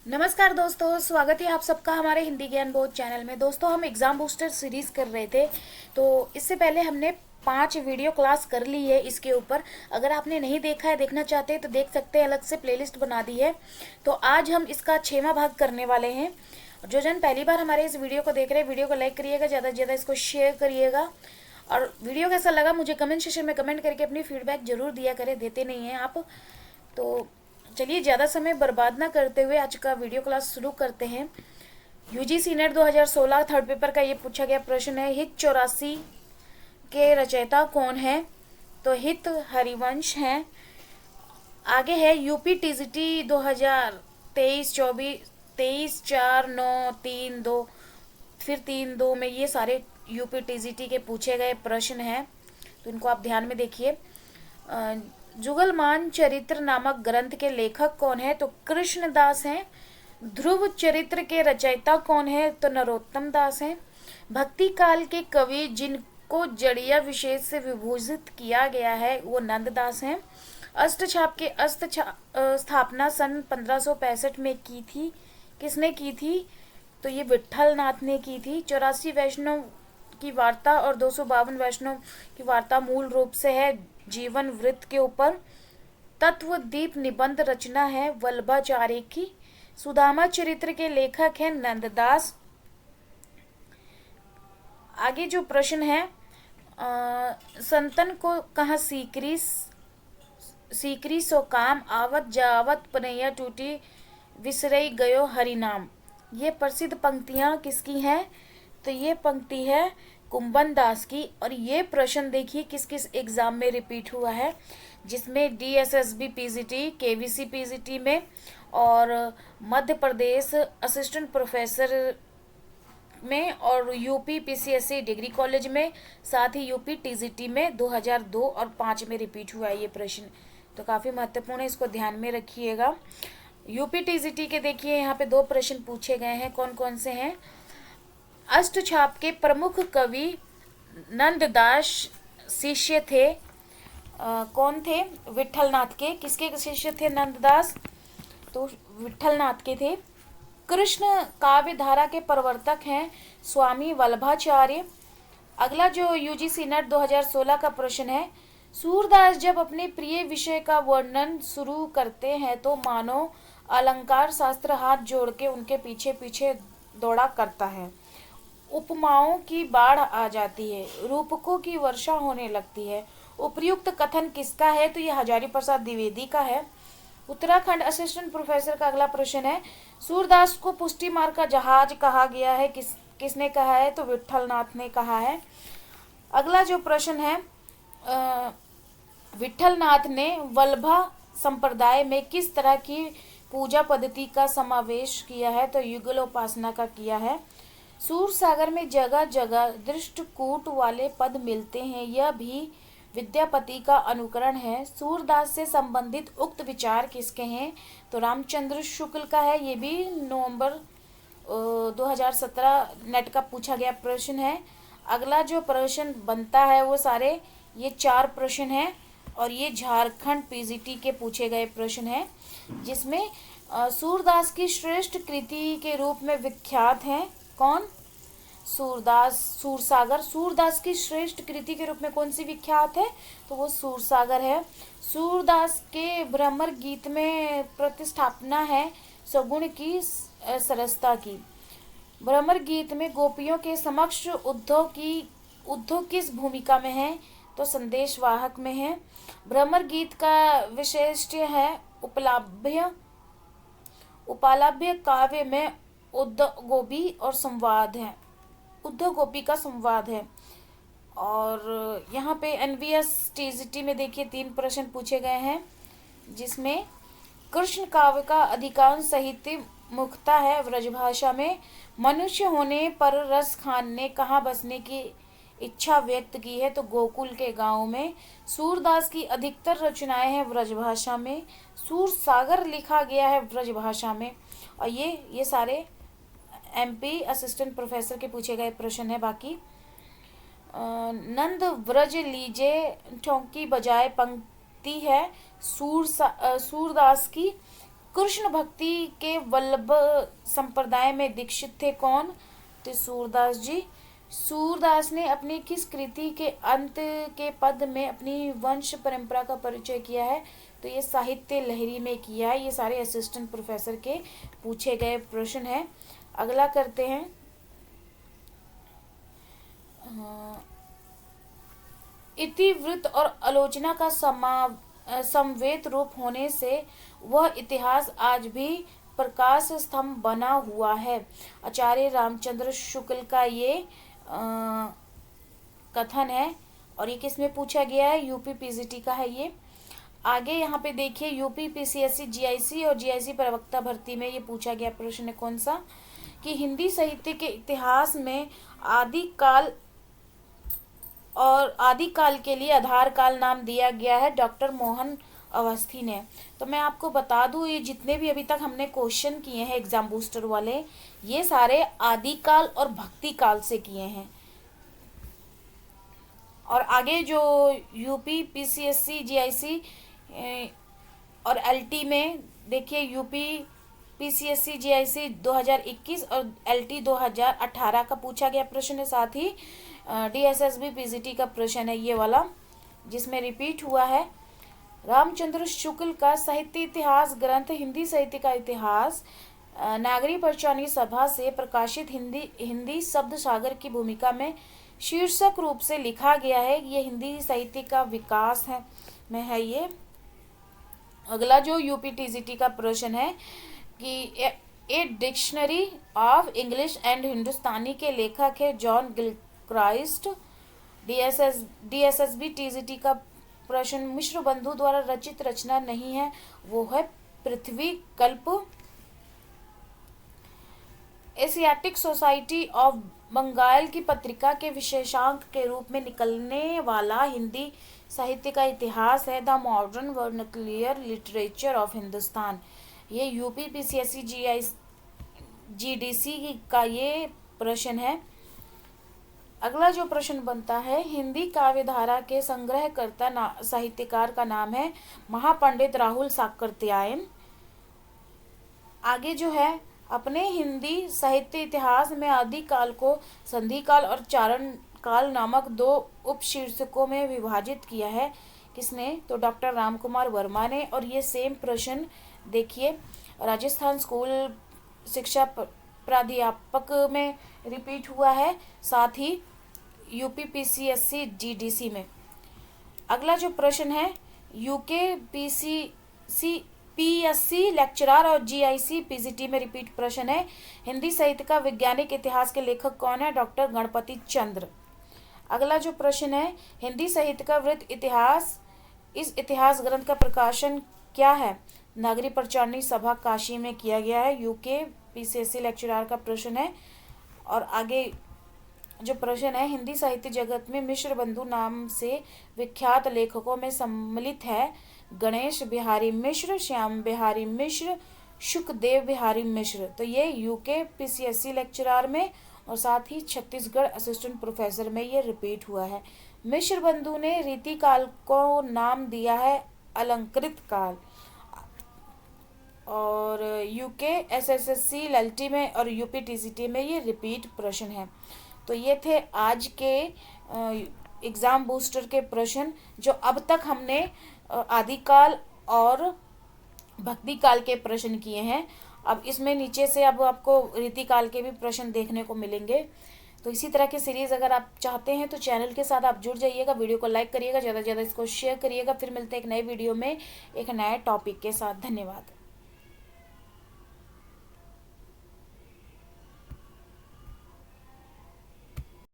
नमस्कार दोस्तों, स्वागत है आप सबका हमारे हिंदी ज्ञान बोध चैनल में। दोस्तों, हम एग्ज़ाम बूस्टर सीरीज़ कर रहे थे, तो इससे पहले हमने 5 वीडियो क्लास कर ली है इसके ऊपर। अगर आपने नहीं देखा है, देखना चाहते हैं तो देख सकते हैं, अलग से प्लेलिस्ट बना दी है। तो आज हम इसका 6वां भाग करने वाले हैं। जो जन पहली बार हमारे इस वीडियो को देख रहे हैं, वीडियो को लाइक करिएगा, ज़्यादा से ज़्यादा इसको शेयर करिएगा। और वीडियो कैसा लगा मुझे कमेंट सेक्शन में कमेंट करके अपनी फीडबैक जरूर दिया करें, देते नहीं हैं आप। तो चलिए ज़्यादा समय बर्बाद ना करते हुए आज का वीडियो क्लास शुरू करते हैं। यूजीसी नेट 2016 थर्ड पेपर का ये पूछा गया प्रश्न है, हित 84 के रचयिता कौन है? तो हित हरिवंश हैं। आगे है यूपी टीजीटी 2023-24, 23-4-9-3-2, फिर 3-2 में ये सारे यूपी टीजीटी के पूछे गए प्रश्न हैं, तो इनको आप ध्यान में देखिए। जुगलमान चरित्र नामक ग्रंथ के लेखक कौन है? तो कृष्णदास हैं। ध्रुव चरित्र के रचयिता कौन है? तो नरोत्तम दास हैं। भक्ति काल के कवि जिनको जड़िया विशेष से विभूषित किया गया है वो नंददास हैं। अष्टछाप के स्थापना सन 1565 में की थी। किसने की थी? तो ये विट्ठल नाथ ने की थी। 84 वैष्णव की वार्ता और 252 वैष्णव की वार्ता मूल रूप से है जीवन वृत्त के ऊपर। तत्वदीप निबंध रचना है वल्लभाचार्य की। सुदामा चरित्र के लेखक हैं नंददास। आगे जो प्रश्न है, संतन को कहा सीकरी सो काम, आवत जावत पनैया टूटी, विसरई गयो हरिनाम। ये प्रसिद्ध पंक्तियां किसकी हैं? तो ये पंक्ति है कुंभन दास की। और ये प्रश्न देखिए किस किस एग्जाम में रिपीट हुआ है, जिसमें डीएसएसबी पीजीटी, केवीसी पीजीटी में, और मध्य प्रदेश असिस्टेंट प्रोफेसर में, और यूपी पीसीएससी डिग्री कॉलेज में, साथ ही यूपी टीजीटी में 2002 और 5 में रिपीट हुआ है ये प्रश्न। तो काफ़ी महत्वपूर्ण है, इसको ध्यान में रखिएगा। यूपी टीजीटी के देखिए यहाँ पे 2 प्रश्न पूछे गए हैं, कौन कौन से हैं। अष्टछाप के प्रमुख कवि नंददास शिष्य थे। कौन थे? विट्ठलनाथ के। किसके शिष्य थे नंददास? तो विट्ठलनाथ के थे। कृष्ण काव्य धारा के प्रवर्तक हैं स्वामी वल्लभाचार्य। अगला जो यूजीसी नेट 2016 का प्रश्न है, सूरदास जब अपने प्रिय विषय का वर्णन शुरू करते हैं तो मानो अलंकार शास्त्र हाथ जोड़ के उनके पीछे पीछे दौड़ा करता है। उपमाओं की बाढ़ आ जाती है, रूपकों की वर्षा होने लगती है। उपयुक्त कथन किसका है? तो यह हजारी प्रसाद द्विवेदी का है। उत्तराखंड असिस्टेंट प्रोफेसर का अगला प्रश्न है, सूरदास को पुष्टि मार्ग का जहाज कहा गया है, किसने कहा है? तो विट्ठलनाथ ने कहा है। अगला जो प्रश्न है, विट्ठलनाथ ने वल्लभा संप्रदाय में किस तरह की पूजा पद्धति का समावेश किया है? तो युगल उपासना का किया है। सूरसागर में जगह जगह दृष्टकूट वाले पद मिलते हैं, यह भी विद्यापति का अनुकरण है। सूरदास से संबंधित उक्त विचार किसके हैं? तो रामचंद्र शुक्ल का है। ये भी नवंबर 2017 नेट का पूछा गया प्रश्न है। अगला जो प्रश्न बनता है वो सारे ये 4 प्रश्न हैं, और ये झारखंड पीजीटी के पूछे गए प्रश्न हैं, जिसमें सूरदास की श्रेष्ठ कृति के रूप में विख्यात हैं कौन? सूरदास। सूरसागर सूरदास की श्रेष्ठ कृति के रूप में कौन सी विख्यात है? तो वो सूरसागर है। सूरदास के भ्रमर गीत में प्रतिस्थापना है सगुण की सरसता की। भ्रमर गीत में गोपियों के समक्ष उद्धव किस भूमिका में है? तो संदेश वाहक में है। भ्रमर गीत का विशिष्ट है उपालभ्य काव्य में उद्धव गोपी और संवाद है, उद्धव गोपी का संवाद है। और यहाँ पे एनवीएस टीजीटी में देखिए 3 प्रश्न पूछे गए हैं, जिसमें कृष्ण काव्य का अधिकांश साहित्य मुख्यतः है ब्रजभाषा में। मनुष्य होने पर रस खान ने कहाँ बसने की इच्छा व्यक्त की है? तो गोकुल के गांव में। सूरदास की अधिकतर रचनाएं हैं ब्रजभाषा में। सूरसागर लिखा गया है ब्रजभाषा में। और ये सारे एमपी असिस्टेंट प्रोफेसर के पूछे गए प्रश्न है। बाकी नंद व्रज लीजे ठोंकी बजाए पंक्ति है सूरदास की। कृष्ण भक्ति के वल्लभ संप्रदाय में दीक्षित थे कौन? तो सूरदास जी। सूरदास ने अपनी किस कृति के अंत के पद में अपनी वंश परंपरा का परिचय किया है? तो ये साहित्य लहरी में किया है। ये सारे असिस्टेंट प्रोफेसर के पूछे गए प्रश्न हैं। अगला करते हैं। इतिवृत्त और आलोचना का समवेत रूप होने से वह इतिहास आज भी प्रकाश स्तंभ बना हुआ है। आचार्य रामचंद्र शुक्ल का ये कथन है। और ये किस में पूछा गया है? यूपी पीजीटी का है ये। आगे यहाँ पे देखिए, यूपी पीसीएससी जीआईसी और जीआईसी प्रवक्ता भर्ती में ये पूछा गया प्रश्न है कौन सा? कि हिंदी साहित्य के इतिहास में आदिकाल के लिए आधार काल नाम दिया गया है डॉक्टर मोहन अवस्थी ने। तो मैं आपको बता दूं, ये जितने भी अभी तक हमने क्वेश्चन किए हैं एग्जाम बूस्टर वाले, ये सारे आदिकाल और भक्ति काल से किए हैं। और आगे जो यूपी पीसीएससी जीआईसी और एलटी में देखिए, यूपी पीसीएससी जीआईसी 2021 और एलटी 2018 का पूछा गया प्रश्न है। साथ ही डीएसएसबी पीजीटी का प्रश्न है ये वाला, जिसमें रिपीट हुआ है। रामचंद्र शुक्ल का साहित्य इतिहास ग्रंथ हिंदी साहित्य का इतिहास नागरी पंचानन सभा से प्रकाशित हिंदी शब्द सागर की भूमिका में शीर्षक रूप से लिखा गया है। ये हिंदी साहित्य का विकास में है ये। अगला जो यूपी टीजीटी का प्रश्न है कि a dictionary of English and Hindustani के लेखक है जॉन गिलक्राइस्ट। डीएसएसबी टीजीटी का प्रश्न मिश्र बंधु द्वारा रचित रचना नहीं है, वो है पृथ्वी कल्प। एशियाटिक सोसाइटी ऑफ बंगाल की पत्रिका के विशेषांक के रूप में निकलने वाला हिंदी साहित्य का इतिहास है the modern vernacular literature of Hindustan. ये यूपी पीसीएससी जीडीसी का ये प्रश्न है। अगला जो प्रश्न बनता है, हिंदी काव्यधारा के संग्रहकर्ता साहित्यकार का नाम है महापंडित राहुल साकृत्यायन। आगे जो है, अपने हिंदी साहित्य इतिहास में आदिकाल को संधिकाल और चारण काल नामक दो उपशीर्षकों में विभाजित किया है। किसने? तो डॉक्टर रामकुमार वर्मा ने। और ये सेम प्रश्न देखिए राजस्थान स्कूल शिक्षा प्राध्यापक में रिपीट हुआ है, साथ ही यूपी पीसीएससी जीडीसी में। अगला जो प्रश्न है, यूके पीएससी लेक्चरर और जीआईसी पीजीटी में रिपीट प्रश्न है। हिंदी साहित्य का वैज्ञानिक इतिहास के लेखक कौन है? डॉक्टर गणपति चंद्र। अगला जो प्रश्न है, हिंदी साहित्य का वृत्त इतिहास, इस इतिहास ग्रंथ का प्रकाशन क्या है? नागरी पंचानन सभा काशी में किया गया है। यूके पीसीएससी लेक्चरर का प्रश्न है। और आगे जो प्रश्न है, हिंदी साहित्य जगत में मिश्र बंधु नाम से विख्यात लेखकों में सम्मिलित है गणेश बिहारी मिश्र, श्याम बिहारी मिश्र, शुकदेव बिहारी मिश्र। तो ये यूके पीसीएससी लेक्चरर में और साथ ही छत्तीसगढ़ असिस्टेंट प्रोफेसर में ये रिपीट हुआ है। मिश्र बंधु ने रीति काल को नाम दिया है अलंकृत काल। और यूके एसएससी एलटी में और यूपी टीजीटी में ये रिपीट प्रश्न है। तो ये थे आज के एग्ज़ाम बूस्टर के प्रश्न, जो अब तक हमने आदिकाल और भक्ति काल के प्रश्न किए हैं। अब इसमें नीचे से अब आपको रीतिकाल के भी प्रश्न देखने को मिलेंगे। तो इसी तरह की सीरीज़ अगर आप चाहते हैं तो चैनल के साथ आप जुड़ जाइएगा, वीडियो को लाइक करिएगा, ज़्यादा से ज़्यादा इसको शेयर करिएगा। फिर मिलते हैं एक नए वीडियो में एक नए टॉपिक के साथ। धन्यवाद।